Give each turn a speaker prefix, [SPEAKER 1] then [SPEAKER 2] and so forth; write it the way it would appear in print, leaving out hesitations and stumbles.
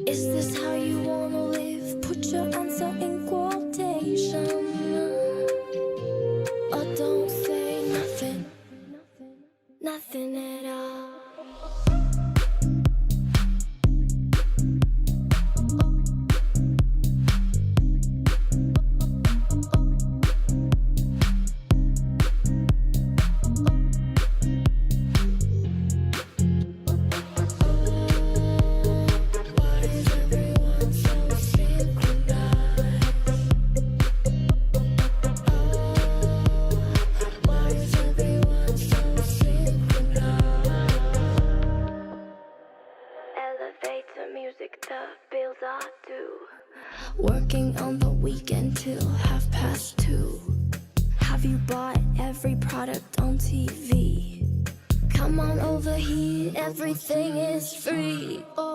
[SPEAKER 1] Is this how you wanna live? Put your answer in quotation, or don't say nothing, nothing at all. Music, the bills are due. Working on the weekend till 2:30. Have you bought every product on TV? Come on over here, everything is free. Oh.